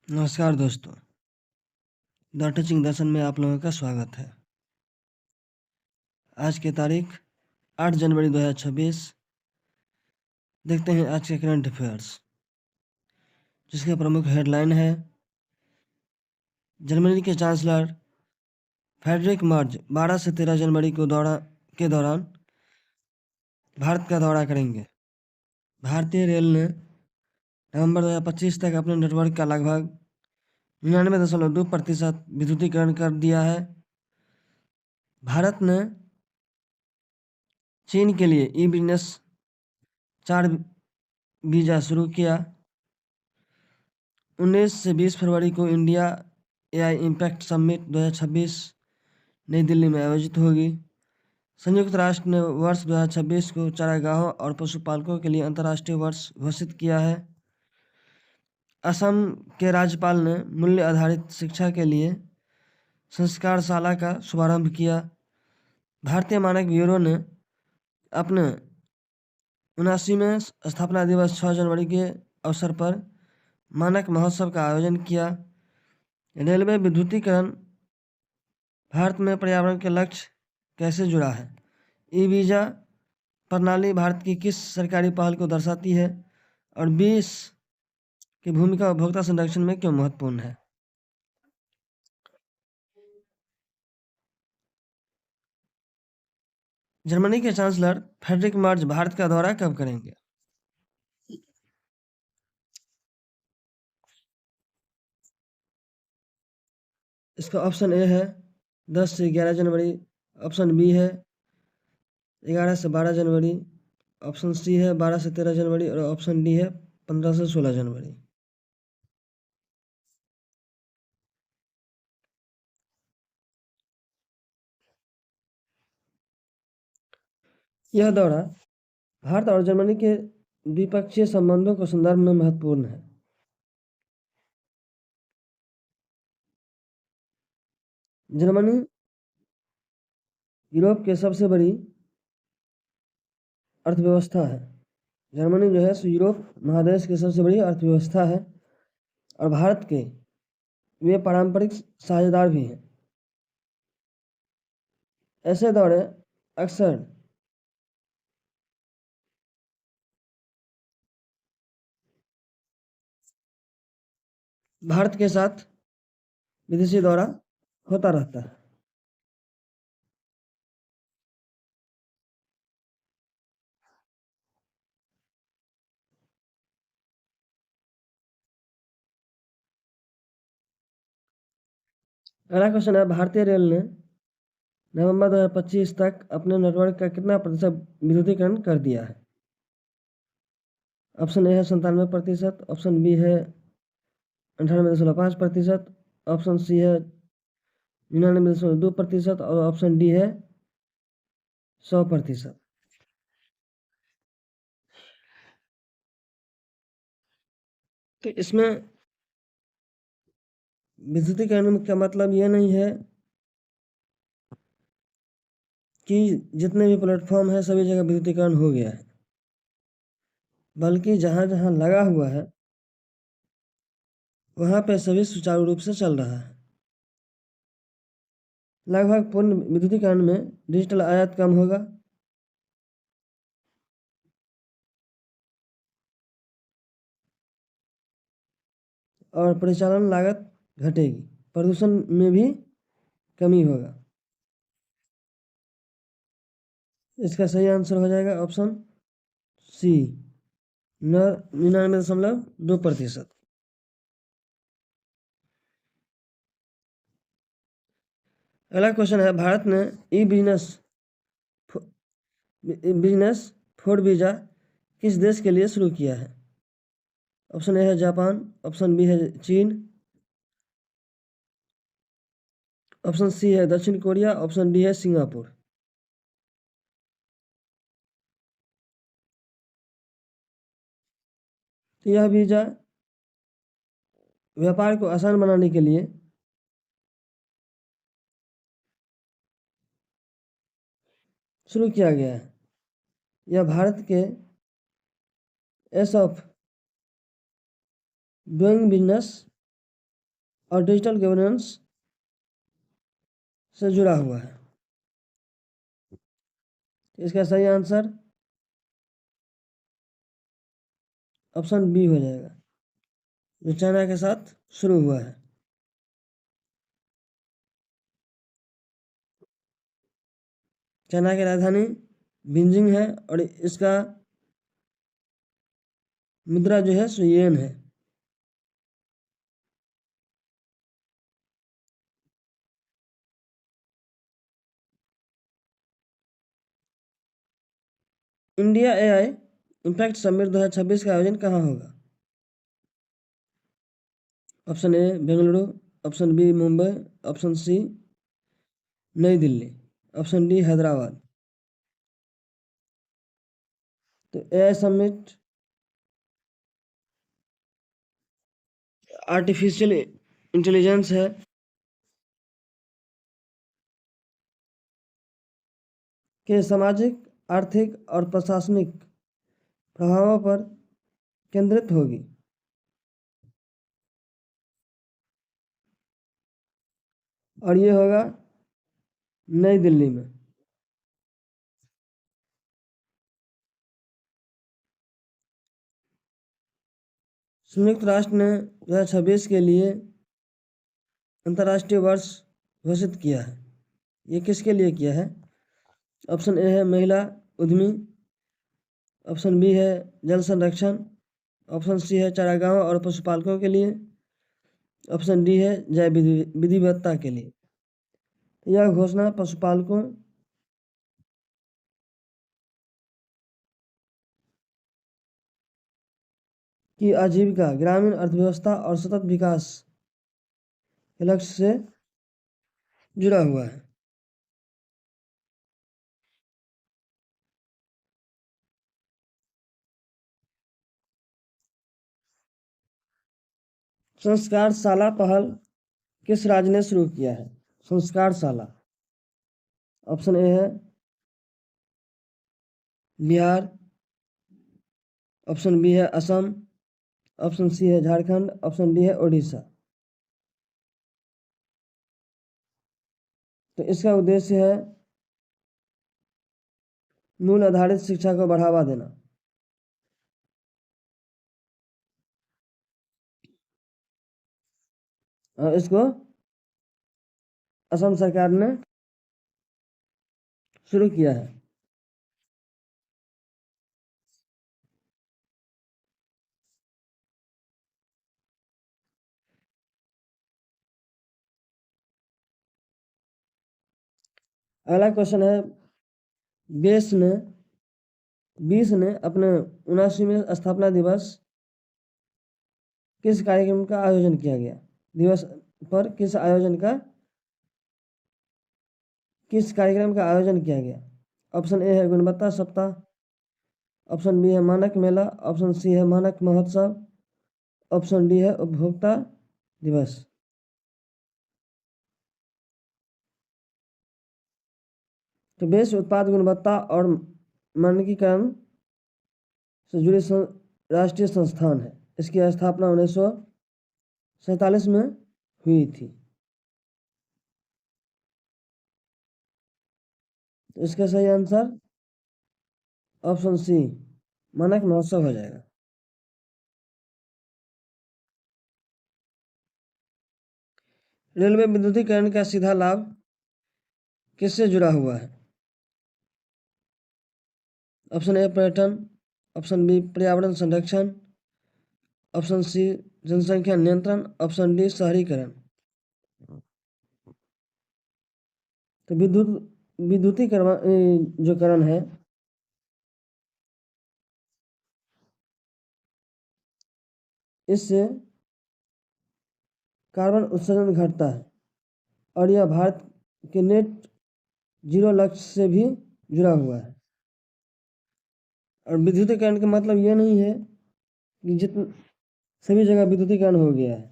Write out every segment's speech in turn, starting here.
नमस्कार दोस्तों, the touching दर्शन में आप लोगों का स्वागत है। आज की तारीख 8 जनवरी 2026। देखते हैं आज के करंट अफेयर्स, जिसका प्रमुख हेडलाइन है जर्मनी के चांसलर फ्रेडरिक मर्ज 12 से 13 जनवरी के दौरान भारत का दौरा करेंगे। भारतीय रेल ने नवंबर 2025 तक अपने नेटवर्क का लगभग 99.2% विद्युतीकरण कर दिया है। भारत ने चीन के लिए ई बिजनेस 4 वीज़ा शुरू किया। 19 से 20 फरवरी को इंडिया एआई इम्पैक्ट समिट 2026 नई दिल्ली में आयोजित होगी। संयुक्त राष्ट्र ने वर्ष 2026 को चारागाहों और पशुपालकों के लिए अंतर्राष्ट्रीय वर्ष घोषित किया है। असम के राज्यपाल ने मूल्य आधारित शिक्षा के लिए संस्कारशाला का शुभारंभ किया। भारतीय मानक ब्यूरो ने अपने 79वें स्थापना दिवस 6 जनवरी के अवसर पर मानक महोत्सव का आयोजन किया। रेलवे विद्युतीकरण भारत में पर्यावरण के लक्ष्य कैसे जुड़ा है? ई वीज़ा प्रणाली भारत की किस सरकारी पहल को दर्शाती है और 20 की भूमिका उपभोक्ता संरक्षण में क्यों महत्वपूर्ण है? जर्मनी के चांसलर फ्रेडरिक मर्ज भारत का दौरा कब करेंगे? इसका ऑप्शन ए है 10 से 11 जनवरी, ऑप्शन बी है 11 से 12 जनवरी, ऑप्शन सी है 12 से 13 जनवरी और ऑप्शन डी है 15 से 16 जनवरी। यह दौरा भारत और जर्मनी के द्विपक्षीय संबंधों के संदर्भ में महत्वपूर्ण है। जर्मनी यूरोप के सबसे बड़ी अर्थव्यवस्था है। जर्मनी जो है सो यूरोप महादेश की सबसे बड़ी अर्थव्यवस्था है और भारत के वे पारंपरिक साझेदार भी हैं। ऐसे दौरे अक्सर भारत के साथ विदेशी दौरा होता रहता है। अगला क्वेश्चन है, भारतीय रेल ने नवंबर 2025 तक अपने नेटवर्क का कितना प्रतिशत विद्युतीकरण कर दिया है? ऑप्शन ए है 97%, ऑप्शन बी है 98.5%, ऑप्शन सी है 99.2% और ऑप्शन डी है 100%। तो इसमें विद्युतीकरण का मतलब ये नहीं है कि जितने भी प्लेटफॉर्म है सभी जगह विद्युतीकरण हो गया है, बल्कि जहाँ जहाँ लगा हुआ है वहाँ पे सभी सुचारू रूप से चल रहा है। लगभग पूर्ण विद्युतीकरण में डिजिटल आयात कम होगा। और परिचालन लागत घटेगी, प्रदूषण में भी कमी होगा। इसका सही आंसर हो जाएगा ऑप्शन सी, 99.2%। अगला क्वेश्चन है, भारत ने ई बिजनेस 4 वीज़ा किस देश के लिए शुरू किया है? ऑप्शन ए है जापान, ऑप्शन बी है चीन, ऑप्शन सी है दक्षिण कोरिया, ऑप्शन डी है सिंगापुर। तो यह वीज़ा व्यापार को आसान बनाने के लिए शुरू किया गया है। यह भारत के एस ऑफ डूइंग बिजनेस और डिजिटल गवर्नेंस से जुड़ा हुआ है। इसका सही आंसर ऑप्शन बी हो जाएगा, जो चाइना के साथ शुरू हुआ है। चाइना की राजधानी बीजिंग है और इसका मुद्रा जो है सो येन है। इंडिया एआई इम्पैक्ट समिट 2026 का आयोजन कहाँ होगा? Option A Bengaluru, option B Mumbai, option C New Delhi, option D Hyderabad. तो एआई समिट आर्टिफिशियल इंटेलिजेंस है के सामाजिक, आर्थिक और प्रशासनिक प्रभावों पर केंद्रित होगी। और ये होगा नई दिल्ली में। संयुक्त राष्ट्र ने 2026 के लिए अंतर्राष्ट्रीय वर्ष घोषित किया है। ये किसके लिए किया है? ऑप्शन ए है महिला उद्यमी, ऑप्शन बी है जल संरक्षण, ऑप्शन सी है चारागाहों और पशुपालकों के लिए, ऑप्शन डी है जैव विविधता के लिए। यह घोषणा पशुपालकों की आजीविका, ग्रामीण अर्थव्यवस्था और सतत विकास के लक्ष्य से जुड़ा हुआ है। संस्कारशाला पहल किस राज्य ने शुरू किया है? संस्कारशाला, ऑप्शन ए है बिहार, ऑप्शन बी है असम, ऑप्शन सी है झारखंड, ऑप्शन डी है उड़ीसा। तो इसका उद्देश्य है मूल आधारित शिक्षा को बढ़ावा देना। और इसको असम सरकार ने शुरू किया है। अगला क्वेश्चन है, बेस ने 20 ने अपने 79वें स्थापना दिवस किस कार्यक्रम का आयोजन किया गया? दिवस पर किस कार्यक्रम का आयोजन किया गया? ऑप्शन ए है गुणवत्ता सप्ताह, ऑप्शन बी है मानक मेला, ऑप्शन सी है मानक महोत्सव, ऑप्शन डी है उपभोक्ता दिवस। तो बेस उत्पाद गुणवत्ता और मानकीकरण से जुड़े राष्ट्रीय संस्थान है। इसकी स्थापना 1947 में हुई थी। तो इसका सही आंसर ऑप्शन सी मानक महोत्सव हो जाएगा। रेलवे विद्युतीकरण का सीधा लाभ किससे जुड़ा हुआ है? ऑप्शन ए पर्यटन, ऑप्शन बी पर्यावरण संरक्षण, ऑप्शन सी जनसंख्या नियंत्रण, ऑप्शन डी शहरीकरण। तो विद्युतीकरण जो करण है इससे कार्बन उत्सर्जन घटता है और यह भारत के नेट जीरो लक्ष्य से भी जुड़ा हुआ है। और विद्युतीकरण का मतलब ये नहीं है कि जितने सभी जगह विद्युतीकरण हो गया है,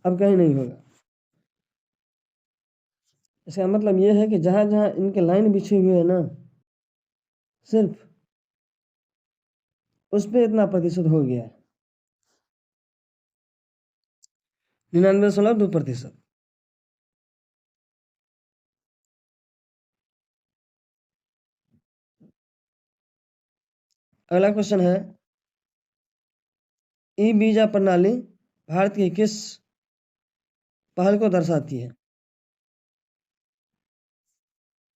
अब कहीं नहीं होगा। इसका मतलब ये है कि जहाँ जहाँ इनके लाइन बिछे हुए हैं ना, सिर्फ उस पर इतना प्रतिशत हो गया है। 99.2%। अगला क्वेश्चन है, ई वीजा प्रणाली भारत की किस पहल को दर्शाती है?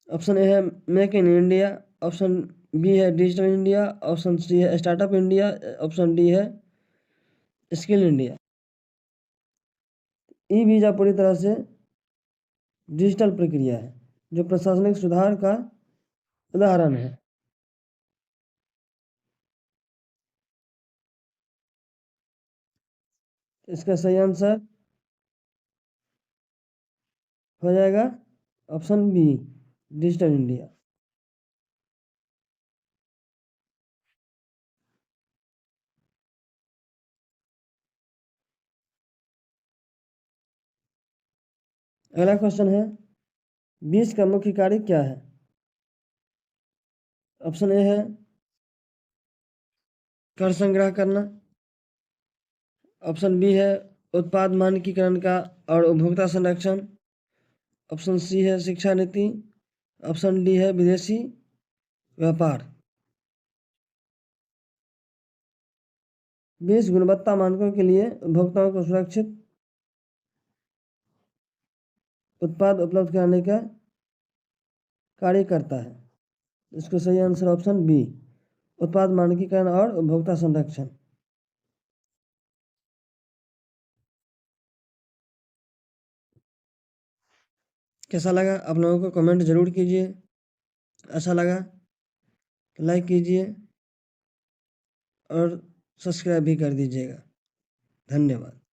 ऑप्शन ए है make in India, option B है डिजिटल इंडिया, ऑप्शन सी है स्टार्टअप इंडिया, ऑप्शन डी है स्किल इंडिया। ई वीजा पूरी तरह से डिजिटल प्रक्रिया है जो प्रशासनिक सुधार का उदाहरण है। इसका सही आंसर हो जाएगा ऑप्शन बी डिजिटल इंडिया। अगला क्वेश्चन है, बीज का मुख्य कार्य क्या है? ऑप्शन ए है कर संग्रह करना, ऑप्शन बी है उत्पाद मानकीकरण का और उपभोक्ता संरक्षण, ऑप्शन सी है शिक्षा नीति, ऑप्शन डी है विदेशी व्यापार। बीज गुणवत्ता मानकों के लिए उपभोक्ताओं को सुरक्षित उत्पाद उपलब्ध कराने का कार्य करता है। इसका सही आंसर ऑप्शन बी उत्पाद मानकीकरण और उपभोक्ता संरक्षण। कैसा लगा आप लोगों को कमेंट जरूर कीजिए, अच्छा लगा तो लाइक कीजिए और सब्सक्राइब भी कर दीजिएगा। धन्यवाद।